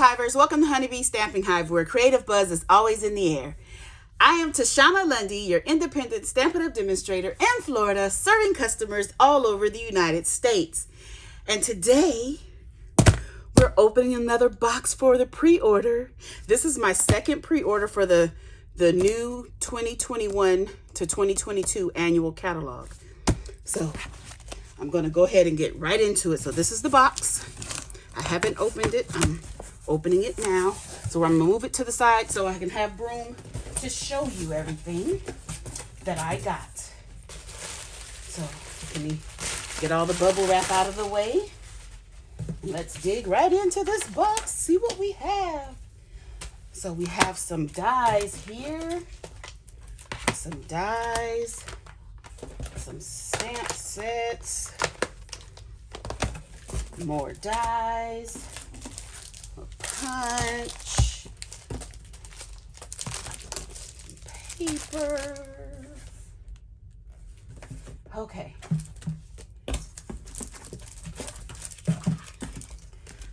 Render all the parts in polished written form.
Hivers, welcome to Honeybee Stamping Hive, where creative buzz is always in the air. I am Tashana Lundy, your independent Stampin' Up Demonstrator in Florida, serving customers all over the United States. And today, we're opening another box for the pre-order. This is my second pre-order for the new 2021 to 2022 annual catalog. So, I'm going to go ahead and get right into it. So this is the box. I haven't opened it. I'm opening it now. So I'm going to move it to the side so I can have room to show you everything that I got. So let me get all the bubble wrap out of the way. Let's dig right into this box, see what we have. So we have some dies here. Some dies. Some stamp sets. More dies. A punch. Paper. Okay.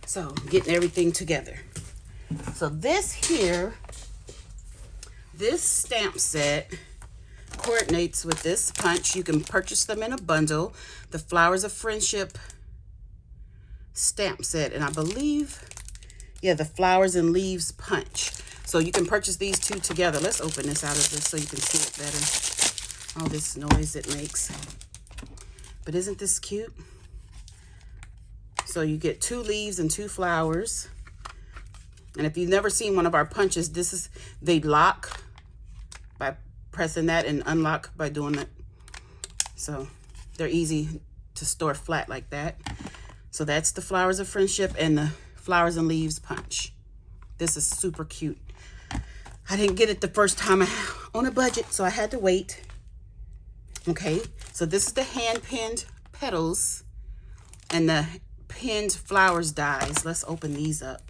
So, getting everything together. So this here, this stamp set coordinates with this punch. You can purchase them in a bundle. The Flowers of Friendship stamp set, and I believe, yeah, the Flowers and Leaves punch. So you can purchase these two together. Let's open this out of this so you can see it better. All this noise it makes. But isn't this cute? So you get 2 leaves and 2 flowers. And if you've never seen one of our punches, they lock by pressing that and unlock by doing it. So they're easy to store flat like that. So that's the Flowers of Friendship and the Flowers and Leaves punch. This is super cute. I didn't get it the first time on a budget, so I had to wait. Okay, so this is the hand-pinned petals and the pinned flowers dies. Let's open these up.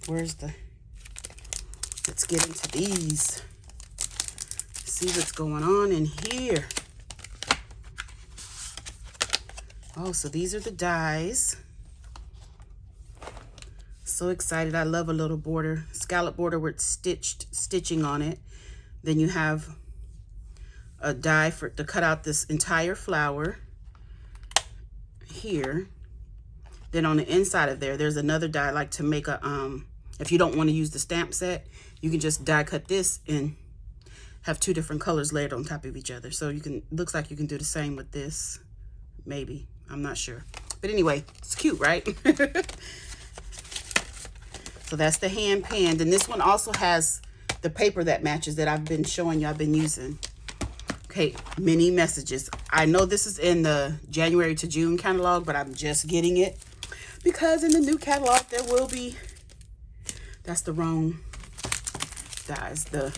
Let's get into these. See what's going on in here. Oh, so these are the dies. So excited. I love a little border, scallop border with stitching on it. Then you have a die to cut out this entire flower here. Then on the inside of there's another die I like to make a, if you don't want to use the stamp set, you can just die cut this and have 2 different colors layered on top of each other. So you can, looks like you can do the same with this, maybe. I'm not sure. But anyway, it's cute, right? So that's the hand pinned. And this one also has the paper that matches that I've been showing you I've been using. Okay, mini messages. I know this is in the January to June catalog, but I'm just getting it because in the new catalog there will be, that's the wrong dies, the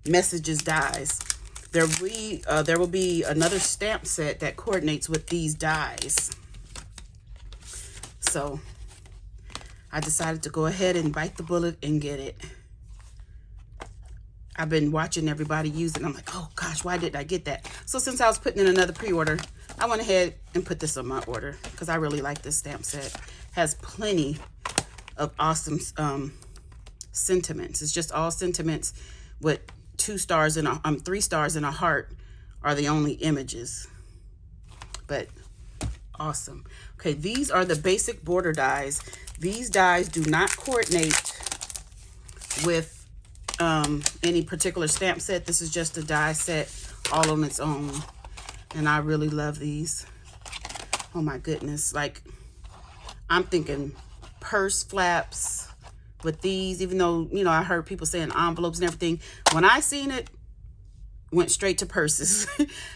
messages dies. There will be another stamp set that coordinates with these dies. So I decided to go ahead and bite the bullet and get it. I've been watching everybody use it. And I'm like, oh gosh, why didn't I get that? So since I was putting in another pre-order, I went ahead and put this on my order because I really like this stamp set. Has plenty of awesome sentiments. It's just all sentiments with 2 stars and 3 stars and a heart are the only images. But awesome. Okay, these are the basic border dies. These dies do not coordinate with any particular stamp set. This is just a die set all on its own. And I really love these. Oh my goodness. Like, I'm thinking purse flaps with these, even though, you know, I heard people saying envelopes and everything. When I seen it, went straight to purses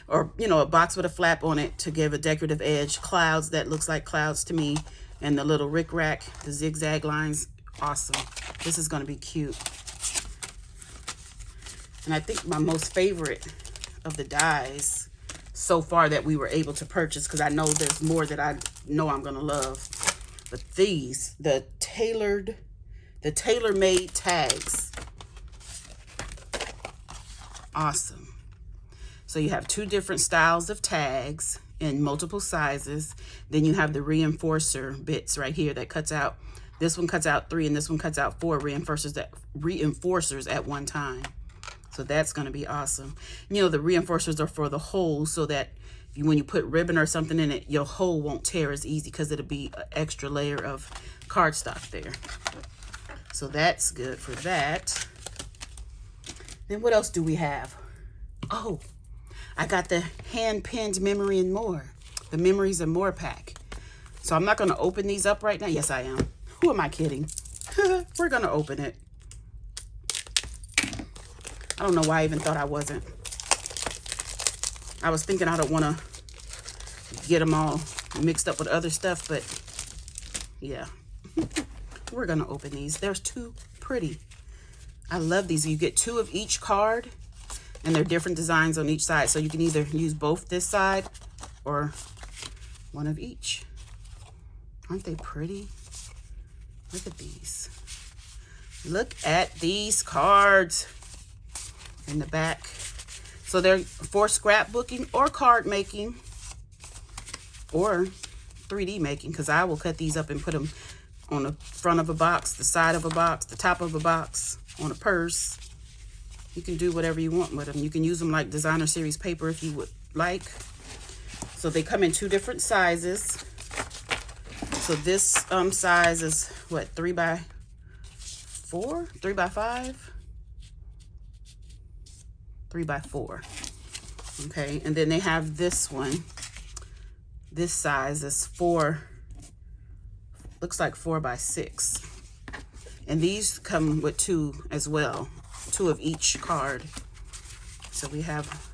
or, you know, a box with a flap on it to give a decorative edge. Clouds, that looks like clouds to me. And the little rick-rack, the zigzag lines, awesome. This is going to be cute. And I think my most favorite of the dies so far that we were able to purchase, because I know there's more that I know I'm going to love. But these, the tailor-made tags. Awesome. So you have 2 different styles of tags in multiple sizes. Then you have the reinforcer bits right here that cuts out This one cuts out 3 and this one cuts out 4 reinforcers at one time. So that's going to be awesome. You know, the reinforcers are for the hole so that when you put ribbon or something in it, your hole won't tear as easy because it'll be an extra layer of cardstock there. So that's good for that. Then what else do we have? Oh, I got the hand-pinned Memory and More. The Memories and More pack. So I'm not going to open these up right now. Yes, I am. Who am I kidding? We're going to open it. I don't know why I even thought I wasn't. I was thinking I don't want to get them all mixed up with other stuff, but yeah. We're going to open these. They're too pretty. I love these. You get 2 of each card, and they're different designs on each side. So you can either use both this side or one of each. Aren't they pretty? Look at these. Look at these cards in the back. So they're for scrapbooking or card making or 3D making, because I will cut these up and put them on the front of a box, the side of a box, the top of a box, on a purse. You can do whatever you want with them. You can use them like designer series paper if you would like. So they come in 2 different sizes. So this size is what, 3 by 4, 3 by 5, 3 by 4. Okay, and then they have this one. This size is 4, looks like 4 by 6. And these come with 2 as well, 2 of each card. So we have,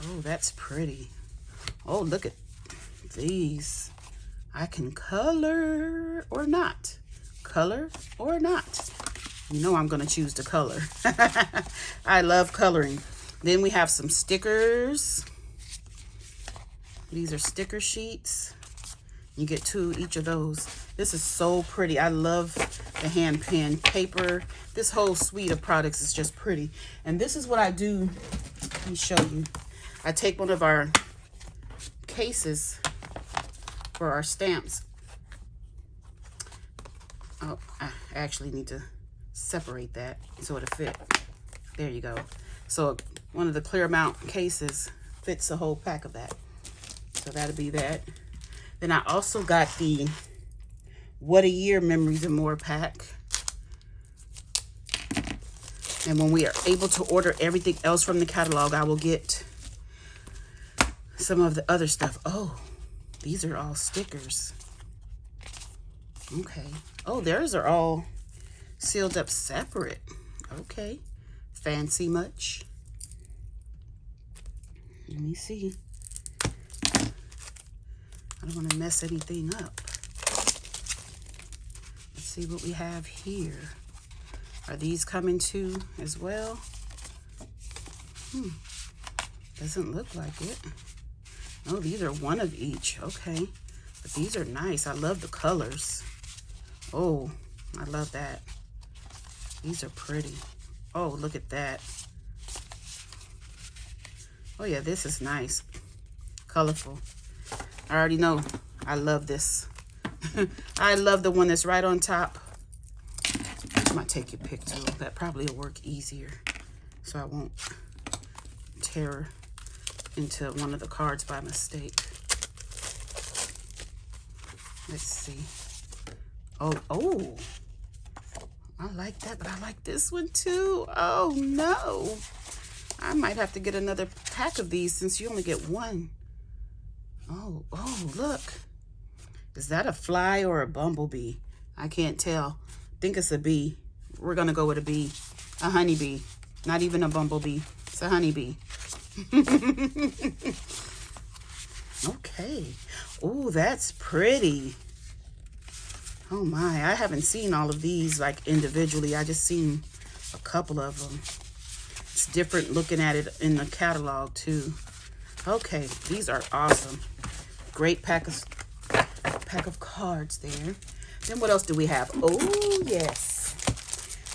oh, that's pretty. Oh, look at these. I can color or not. Color or not. You know I'm going to choose to color. I love coloring. Then we have some stickers. These are sticker sheets. You get 2 each of those. This is so pretty. I love the hand pen paper. This whole suite of products is just pretty. And this is what I do. Let me show you. I take one of our cases for our stamps. Oh, I actually need to separate that so it'll fit. There you go. So one of the clear mount cases fits a whole pack of that. So that'll be that. Then I also got the What a Year Memories and More pack. And when we are able to order everything else from the catalog, I will get some of the other stuff. Oh, these are all stickers. Okay. Oh, theirs are all sealed up separate. Okay. Fancy much? Let me see. I don't want to mess anything up. Let's see what we have here. Are these coming too as well? Doesn't look like it. Oh, these are 1 of each. Okay. But these are nice. I love the colors. Oh, I love that. These are pretty. Oh, look at that. Oh yeah, this is nice. Colorful. I already know I love this. I love the one that's right on top. I might take your pick too. That probably will work easier, so I won't tear into one of the cards by mistake. Let's see. Oh, I like that, but I like this one too. Oh no, I might have to get another pack of these since you only get 1. Oh, look. Is that a fly or a bumblebee? I can't tell. I think it's a bee. We're gonna go with a bee. A honeybee. Not even a bumblebee. It's a honeybee. Okay. Oh, that's pretty. Oh my, I haven't seen all of these like individually. I just seen a couple of them. It's different looking at it in the catalog too. Okay, these are awesome. Great pack of cards there. Then what else do we have? Oh yes,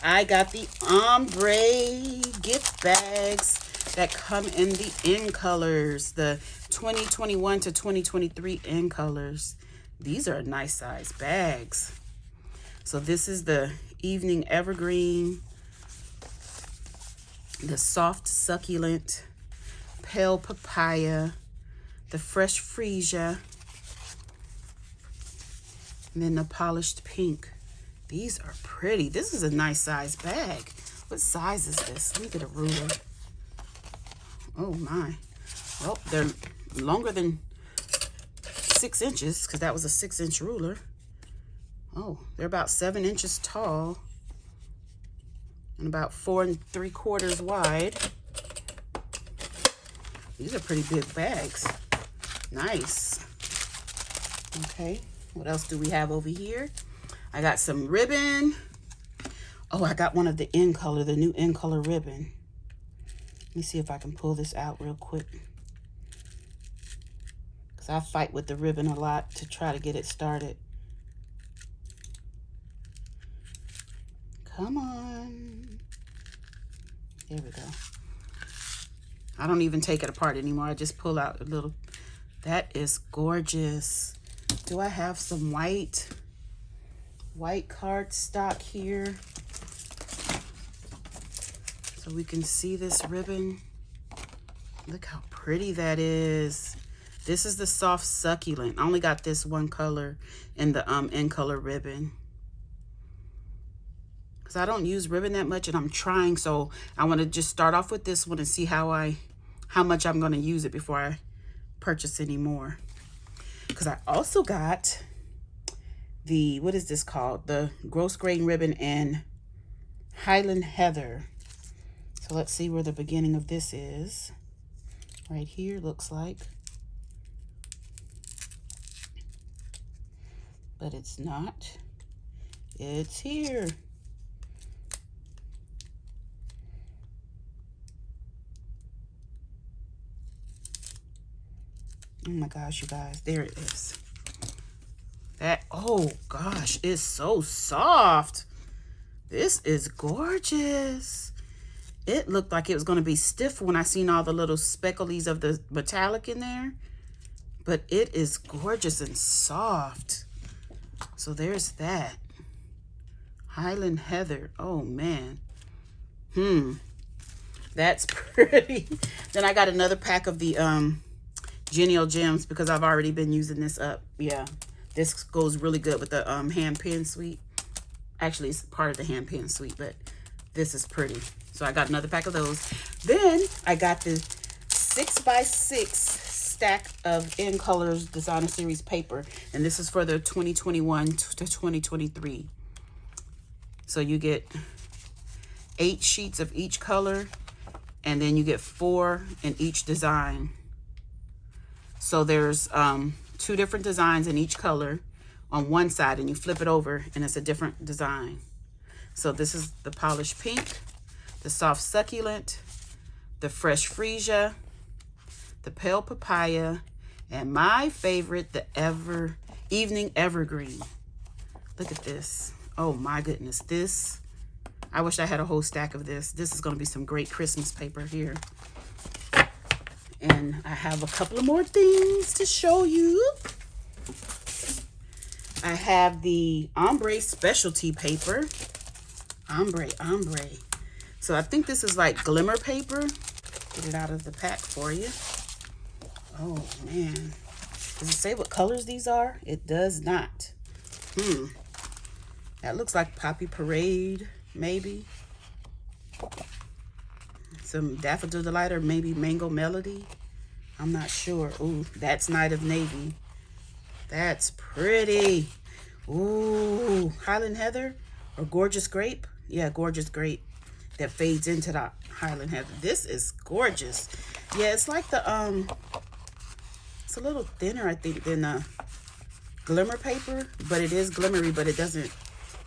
I got the Ombre gift bags that come in the in colors, the 2021 to 2023 in colors. These are nice size bags. So this is the Evening Evergreen, the Soft Succulent, Pale Papaya, the Fresh Freesia, and then the Polished Pink. These are pretty. This is a nice size bag. What size is this? Let me get a ruler. Oh my. Well, they're longer than 6 inches because that was a 6-inch ruler. Oh, they're about 7 inches tall and about 4 3/4 wide. These are pretty big bags. Nice. Okay, what else do we have over here? I got some ribbon. Oh, I got one of the in color, the new in color ribbon. Let me see if I can pull this out real quick, because I fight with the ribbon a lot to try to get it started. Come on. There we go. I don't even take it apart anymore. I just pull out a little. That is gorgeous. Do I have some white cardstock here so we can see this ribbon? Look how pretty that is. This is the Soft Succulent. I only got this one color in the in color ribbon, because I don't use ribbon that much and I'm trying, so I want to just start off with this one and see how much I'm going to use it before I purchase any more. Because I also got the, what is this called? The Gross Grain Ribbon and Highland Heather. So let's see where the beginning of this is. Right here, looks like. But it's not. It's here. Oh my gosh, you guys, there it is. That, oh gosh, it's so soft. This is gorgeous. It looked like it was going to be stiff when I seen all the little specklies of the metallic in there, but it is gorgeous and soft. So there's that. Highland Heather. Oh man. That's pretty. Then I got another pack of the Genial Gems, because I've already been using this up. Yeah, this goes really good with the hand pen suite. Actually, it's part of the hand pen suite, but this is pretty. So I got another pack of those. Then I got the 6x6 stack of In Colors Designer Series paper, and this is for the 2021 to 2023. So you get 8 sheets of each color, and then you get 4 in each design. So there's 2 different designs in each color on one side, and you flip it over and it's a different design. So this is the Polished Pink, the Soft Succulent, the Fresh Freesia, the Pale Papaya, and my favorite, the Evening Evergreen. Look at this. Oh my goodness. This, I wish I had a whole stack of this. This is going to be some great Christmas paper here. And I have a couple of more things to show you. I have the Ombre Specialty Paper. Ombre. So I think this is like glimmer paper. Get it out of the pack for you. Oh man. Does it say what colors these are? It does not. That looks like Poppy Parade, maybe. Some Daffodil Delight, or maybe Mango Melody. I'm not sure. Ooh, that's Night of Navy. That's pretty. Ooh, Highland Heather or Gorgeous Grape. Yeah, Gorgeous Grape. That fades into the Highland Heather. This is gorgeous. Yeah, it's like the it's a little thinner, I think, than the glimmer paper, but it is glimmery, but it doesn't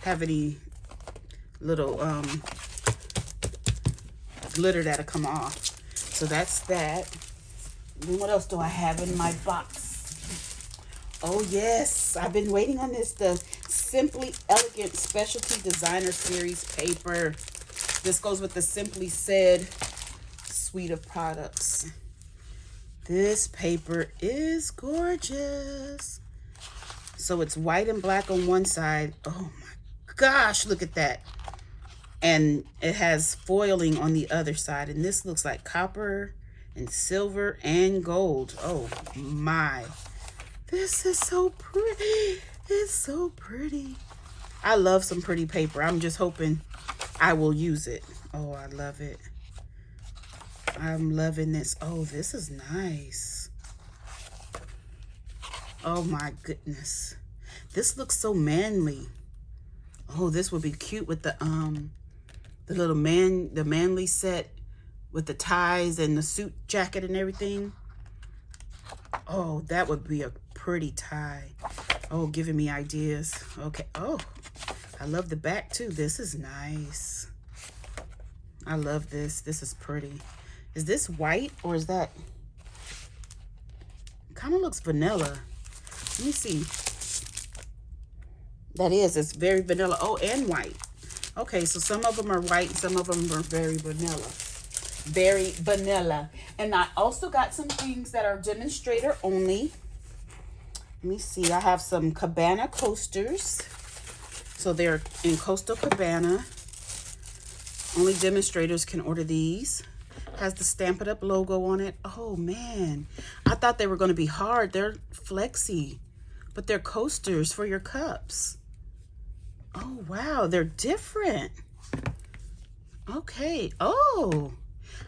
have any little glitter that'll come off. So that's that. Then what else do I have in my box? Oh yes, I've been waiting on this, the Simply Elegant Specialty Designer Series paper. This goes with the Simply Said suite of products. This paper is gorgeous. So it's white and black on one side. Oh my gosh, look at that. And it has foiling on the other side. And this looks like copper and silver and gold. Oh my. This is so pretty. It's so pretty. I love some pretty paper. I'm just hoping I will use it. Oh, I love it. I'm loving this. Oh, this is nice. Oh my goodness. This looks so manly. Oh, this would be cute with the little manly set with the ties and the suit jacket and everything. Oh, that would be a pretty tie. Oh, giving me ideas. Okay. Oh, I love the back too. This is nice. I love this. This is pretty. Is this white or is that? Kind of looks vanilla. Let me see. That is, it's very vanilla. Oh, and white. Okay, so some of them are white, some of them are very vanilla. Very vanilla. And I also got some things that are demonstrator only. Let me see. I have some Cabana coasters. So they're in Coastal Cabana. Only demonstrators can order these. Has the Stampin' Up logo on it. Oh man, I thought they were going to be hard. They're flexy, but they're coasters for your cups. Oh wow, they're different. Okay. Oh,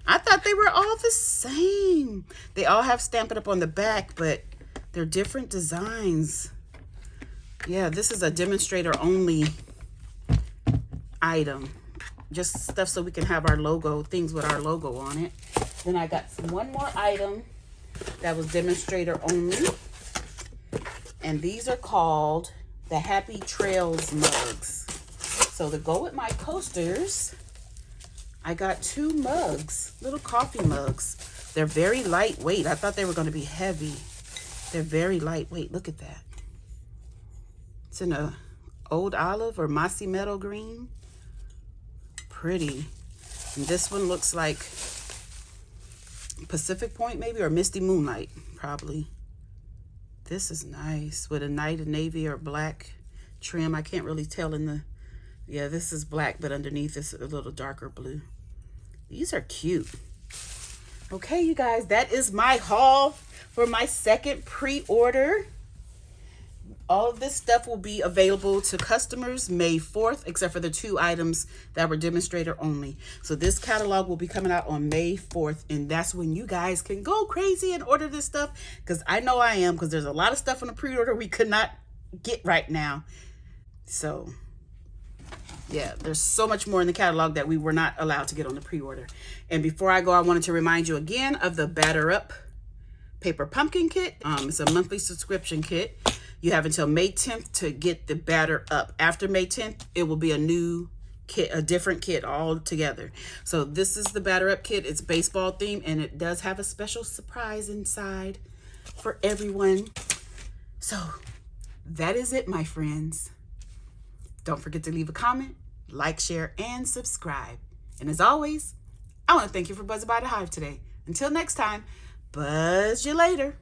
I thought they were all the same. They all have Stampin' Up on the back, but they're different designs. Yeah, this is a demonstrator only item. Just stuff so we can have our logo, things with our logo on it. Then I got one more item that was demonstrator only. And these are called the Happy Trails mugs. So to go with my coasters, I got 2 mugs, little coffee mugs. They're very lightweight. I thought they were going to be heavy. They're very lightweight. Look at that. It's in a old olive or mossy meadow green. Pretty. And this one looks like Pacific Point maybe, or Misty Moonlight probably. This is nice with a night of navy or black trim. I can't really tell in the, yeah, this is black, but underneath it's a little darker blue. These are cute. Okay, you guys, that is my haul for my second pre-order. All of this stuff will be available to customers May 4th, except for the 2 items that were demonstrator only. So this catalog will be coming out on May 4th, and that's when you guys can go crazy and order this stuff, because I know I am, because there's a lot of stuff on the pre-order we could not get right now. So yeah, there's so much more in the catalog that we were not allowed to get on the pre-order. And before I go, I wanted to remind you again of the Batter Up Paper Pumpkin Kit. It's a monthly subscription kit. You have until May 10th to get the Batter Up. After May 10th, it will be a new kit, a different kit altogether. So this is the Batter Up kit. It's baseball themed, and it does have a special surprise inside for everyone. So that is it, my friends. Don't forget to leave a comment, like, share, and subscribe. And as always, I want to thank you for buzzing by the Hive today. Until next time, buzz you later.